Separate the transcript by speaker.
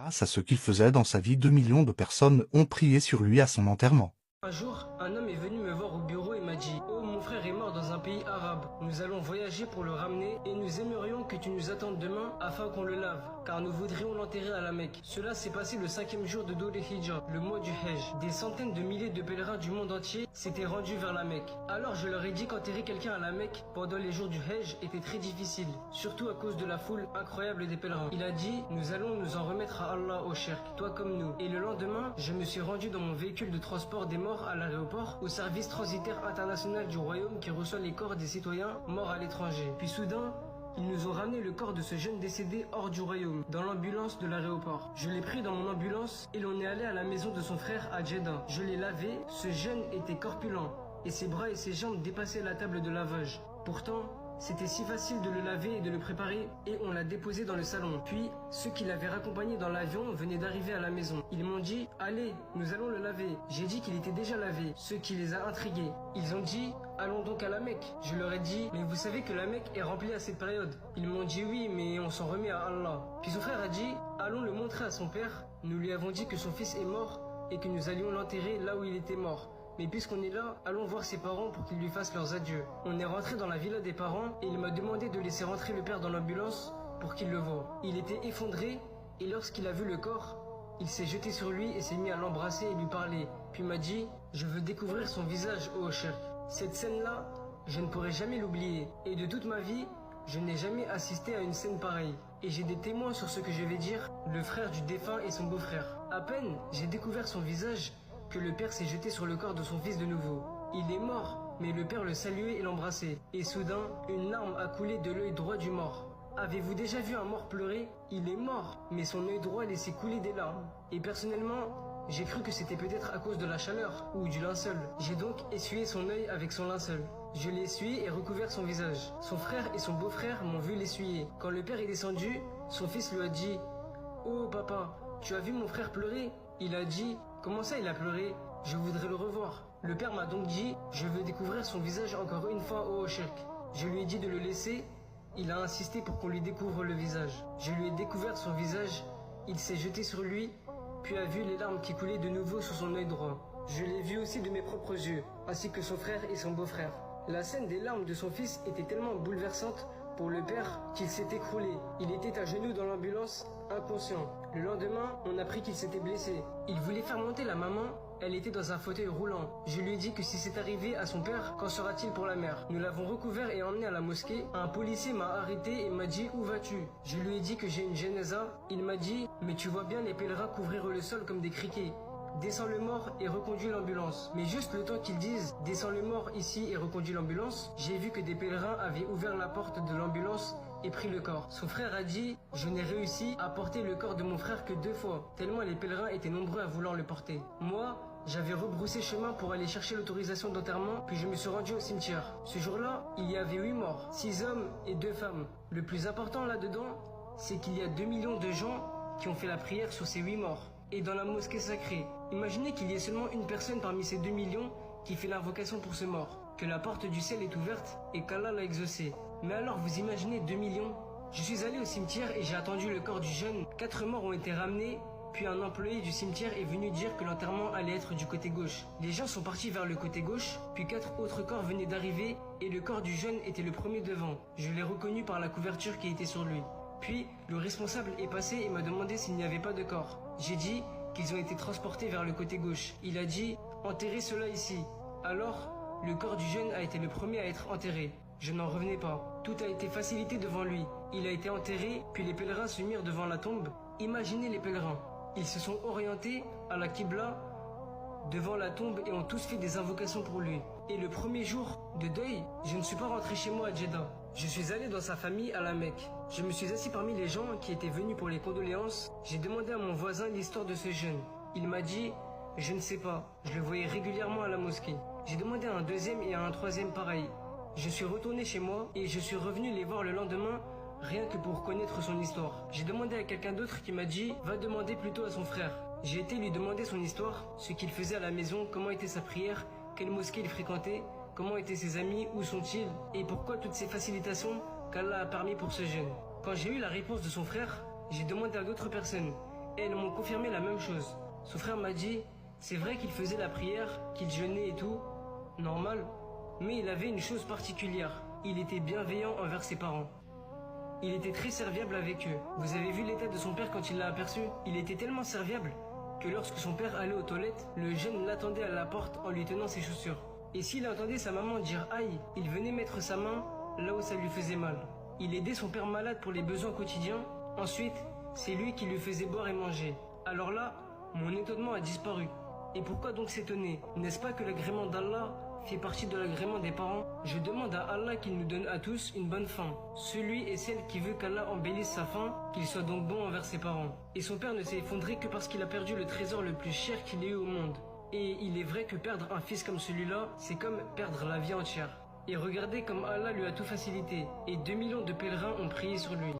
Speaker 1: Grâce à ce qu'il faisait dans sa vie, 2 millions de personnes ont prié sur lui à son enterrement.
Speaker 2: Un jour, un homme est venu me voir au bureau et m'a dit: Oh, mon frère est mort dans un pays arabe. Nous allons voyager pour le ramener et nous aimerions que tu nous attendes demain afin qu'on le lave, car nous voudrions l'enterrer à la Mecque. Cela s'est passé le 5e jour de Dhul Hijjah, le mois du Hajj. Des centaines de milliers de pèlerins du monde entier s'étaient rendus vers la Mecque. Alors je leur ai dit qu'enterrer quelqu'un à la Mecque pendant les jours du Hajj était très difficile, surtout à cause de la foule incroyable des pèlerins. Il a dit: Nous allons nous en remettre à Allah, au shirk, toi comme nous. Et le lendemain, je me suis rendu dans mon véhicule de transport des morts à l'aéroport, au service transitaire international du royaume qui reçoit les corps des citoyens morts à l'étranger. Puis soudain, ils nous ont ramené le corps de ce jeune décédé hors du royaume, dans l'ambulance de l'aéroport. Je l'ai pris dans mon ambulance et l'on est allé à la maison de son frère à Jeddah. Je l'ai lavé, ce jeune était corpulent, et ses bras et ses jambes dépassaient la table de lavage. Pourtant, c'était si facile de le laver et de le préparer, et on l'a déposé dans le salon. Puis, ceux qui l'avaient raccompagné dans l'avion venaient d'arriver à la maison. Ils m'ont dit: Allez, nous allons le laver. J'ai dit qu'il était déjà lavé, ce qui les a intrigués. Ils ont dit: Allons donc à la Mecque. Je leur ai dit: Mais vous savez que la Mecque est remplie à cette période. Ils m'ont dit: Oui, mais on s'en remet à Allah. Puis son frère a dit: Allons le montrer à son père. Nous lui avons dit que son fils est mort et que nous allions l'enterrer là où il était mort. Mais puisqu'on est là, allons voir ses parents pour qu'ils lui fassent leurs adieux. On est rentré dans la villa des parents et il m'a demandé de laisser rentrer le père dans l'ambulance pour qu'il le voie. Il était effondré et lorsqu'il a vu le corps, il s'est jeté sur lui et s'est mis à l'embrasser et lui parler. Puis m'a dit: Je veux découvrir son visage, ô shirk. Cette scène-là, je ne pourrai jamais l'oublier. Et de toute ma vie, je n'ai jamais assisté à une scène pareille. Et j'ai des témoins sur ce que je vais dire, le frère du défunt et son beau-frère. À peine j'ai découvert son visage que le père s'est jeté sur le corps de son fils de nouveau. Il est mort, mais le père le saluait et l'embrassait. Et soudain, une larme a coulé de l'œil droit du mort. Avez-vous déjà vu un mort pleurer? Il est mort, mais son œil droit laissait couler des larmes. Et personnellement, j'ai cru que c'était peut-être à cause de la chaleur ou du linceul. J'ai donc essuyé son œil avec son linceul. Je l'ai essuyé et recouvert son visage. Son frère et son beau-frère m'ont vu l'essuyer. Quand le père est descendu, son fils lui a dit: Oh papa, tu as vu mon frère pleurer? Il a dit: Comment ça il a pleuré? Je voudrais le revoir. Le père m'a donc dit: Je veux découvrir son visage encore une fois, ô shirk. Je lui ai dit de le laisser. Il a insisté pour qu'on lui découvre le visage. Je lui ai découvert son visage. Il s'est jeté sur lui, puis a vu les larmes qui coulaient de nouveau sur son œil droit. Je l'ai vu aussi de mes propres yeux, ainsi que son frère et son beau-frère. La scène des larmes de son fils était tellement bouleversante pour le père qu'il s'est écroulé. Il était à genoux dans l'ambulance, inconscient. Le lendemain, on a appris qu'il s'était blessé. Il voulait faire monter la maman, elle était dans un fauteuil roulant. Je lui ai dit que si c'est arrivé à son père, qu'en sera-t-il pour la mère? Nous l'avons recouvert et emmené à la mosquée. Un policier m'a arrêté et m'a dit: Où vas-tu? Je lui ai dit que j'ai une jénaza. Il m'a dit: Mais tu vois bien les pèlerins couvrir le sol comme des criquets. Descends le mort et reconduis l'ambulance. Mais juste le temps qu'ils disent descends le mort ici et reconduis l'ambulance, j'ai vu que des pèlerins avaient ouvert la porte de l'ambulance et pris le corps. Son frère a dit: Je n'ai réussi à porter le corps de mon frère que 2 fois, tellement les pèlerins étaient nombreux à vouloir le porter. Moi, j'avais rebroussé chemin pour aller chercher l'autorisation d'enterrement, puis je me suis rendu au cimetière. Ce jour-là, il y avait 8 morts, 6 hommes et 2 femmes. Le plus important là-dedans, c'est qu'il y a 2 millions de gens qui ont fait la prière sur ces 8 morts. Et dans la mosquée sacrée, imaginez qu'il y ait seulement une personne parmi ces 2 millions qui fait l'invocation pour ce mort, que la porte du ciel est ouverte et qu'Allah l'a exaucé. Mais alors vous imaginez 2 millions? Je suis allé au cimetière et j'ai attendu le corps du jeune. 4 morts ont été ramenés, puis un employé du cimetière est venu dire que l'enterrement allait être du côté gauche. Les gens sont partis vers le côté gauche, puis 4 autres corps venaient d'arriver et le corps du jeune était le premier devant. Je l'ai reconnu par la couverture qui était sur lui. Puis, le responsable est passé et m'a demandé s'il n'y avait pas de corps. J'ai dit qu'ils ont été transportés vers le côté gauche. Il a dit: Enterrez cela ici. Alors, le corps du jeune a été le premier à être enterré. Je n'en revenais pas. Tout a été facilité devant lui. Il a été enterré, puis les pèlerins se mirent devant la tombe. Imaginez les pèlerins. Ils se sont orientés à la Qibla devant la tombe et ont tous fait des invocations pour lui. Et le premier jour de deuil, je ne suis pas rentré chez moi à Jeddah. Je suis allé dans sa famille à la Mecque. Je me suis assis parmi les gens qui étaient venus pour les condoléances. J'ai demandé à mon voisin l'histoire de ce jeune. Il m'a dit: Je ne sais pas, je le voyais régulièrement à la mosquée. J'ai demandé à un deuxième et à un troisième pareil. Je suis retourné chez moi et je suis revenu les voir le lendemain, rien que pour connaître son histoire. J'ai demandé à quelqu'un d'autre qui m'a dit: Va demander plutôt à son frère. J'ai été lui demander son histoire, ce qu'il faisait à la maison, comment était sa prière, quelle mosquée il fréquentait, comment étaient ses amis, où sont-ils, et pourquoi toutes ces facilitations qu'Allah a permis pour ce jeune. Quand j'ai eu la réponse de son frère, j'ai demandé à d'autres personnes. et elles m'ont confirmé la même chose. Son frère m'a dit, c'est vrai qu'il faisait la prière, qu'il jeûnait et tout, normal, mais il avait une chose particulière, il était bienveillant envers ses parents. Il était très serviable avec eux. Vous avez vu l'état de son père quand il l'a aperçu? Il était tellement serviable que lorsque son père allait aux toilettes, le jeune l'attendait à la porte en lui tenant ses chaussures. Et s'il entendait sa maman dire aïe, il venait mettre sa main là où ça lui faisait mal. Il aidait son père malade pour les besoins quotidiens. Ensuite, c'est lui qui lui faisait boire et manger. Alors là, mon étonnement a disparu. Et pourquoi donc s'étonner? N'est-ce pas que l'agrément d'Allah fait partie de l'agrément des parents? Je demande à Allah qu'il nous donne à tous une bonne fin. Celui et celle qui veut qu'Allah embellisse sa fin, qu'il soit donc bon envers ses parents. Et son père ne s'est effondré que parce qu'il a perdu le trésor le plus cher qu'il ait eu au monde. Et il est vrai que perdre un fils comme celui-là, c'est comme perdre la vie entière. Et regardez comme Allah lui a tout facilité. Et 2 millions de pèlerins ont prié sur lui.